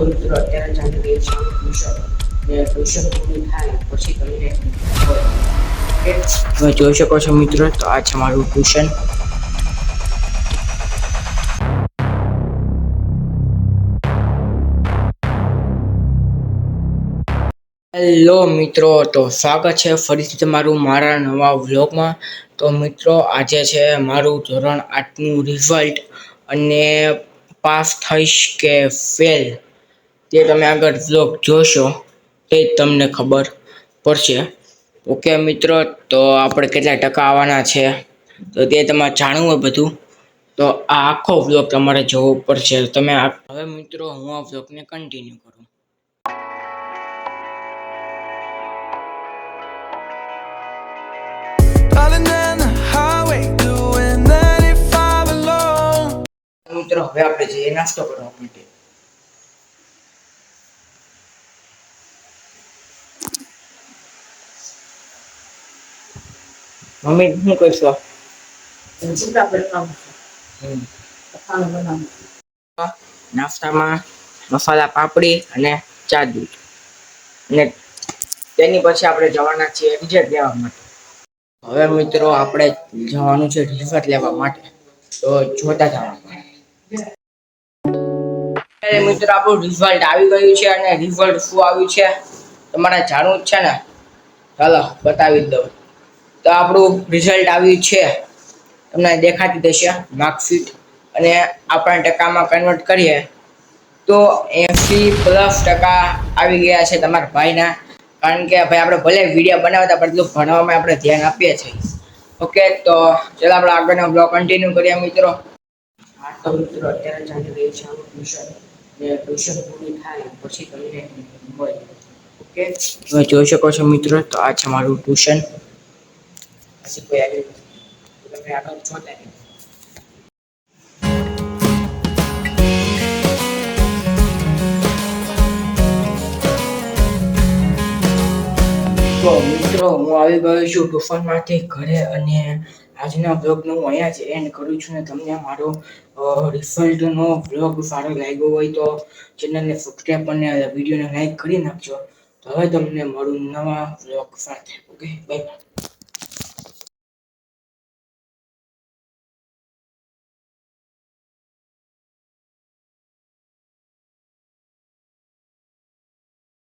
મિત્રો અત્યારે ચાલી રહી છે ટ્યુશન ને ટ્યુશન પૂરી થાય પછી તમને તમે જોઈ શકો છો મિત્રો. તો આ છે મારું ટ્યુશન. હેલો મિત્રો, તો સ્વાગત છે ફરીથી તમારું મારા નવા વ્લોગમાં. તો મિત્રો આજે છે મારું ધોરણ 8નું રિઝલ્ટ, અને પાસ થઈશ કે ફેલ તે તમે આગળ વ્લોગ જોશો તે તમને ખબર પડશે. ઓકે મિત્રો, તો આપણે કેટલા ટકા આવવાના છે તો તે તમારે જાણવું હોય બધું, તો આ આખો વ્લોગ તમારે જોવો પડશે. તમે હવે મિત્રો હું આ વ્લોગને કન્ટિન્યુ કરું. મિત્રો હવે આપણે જઈએ નાસ્તો કરવા માટે. મમ્મી શું કહેશો? નાસ્તામાં મસાલા પાપડી અને ચા દૂધ, અને તેની પછી આપણે જવાના છીએ રિઝલ્ટ લેવા માટે. હવે મિત્રો આપણે જવાનું છે રિઝલ્ટ લેવા માટે, તો જોતા જવાનું. મિત્રો આપણું રિઝલ્ટ આવી ગયું છે, અને રિઝલ્ટ શું આવ્યું છે તમારે જાણવું જ છે ને, ચાલો બતાવી દઉં. તો આપણું રિઝલ્ટ આવ્યું છે, તમને દેખાતી થશે માર્કશીટ, અને આપણા ટકામાં કન્વર્ટ કરીએ તો 80+ ટકા આવી ગયા છે તમારા ભાઈના. કારણ કે ભાઈ આપણે ભલે વિડીયો બનાવતા પણ એટલું ભણવામાં આપણે ધ્યાન આપીએ છીએ. ઓકે, તો ચાલો આપણે આગળનો બ્લોગ કન્ટિન્યુ કરીએ મિત્રો. હા તો મિત્રો અત્યારે ચાલી રહી છે ટ્યુશન ને ટ્યુશન પૂરી થાય પછી તમને હોય. ઓકે, તમે જોઈ શકો છો મિત્રો. તો આ છે મારું ટ્યુશન. પછી કોઈ આવી તમે આગળ જોતા રહો. તો મિત્રો હું આવી ગયો છું ટ્યુશનમાંથી ઘરે, અને આજના બ્લોગનું હું અહીંયા જ એન્ડ કરું છું. ને તમને મારો રિઝલ્ટનો બ્લોગ સારો લાગ્યો હોય તો ચેનલને સબસ્ક્રાઈબ અને વિડીયોને લાઈક કરી નાખજો. તો હવે તમને મળું નવા બ્લોગ સાથે. Okay, by.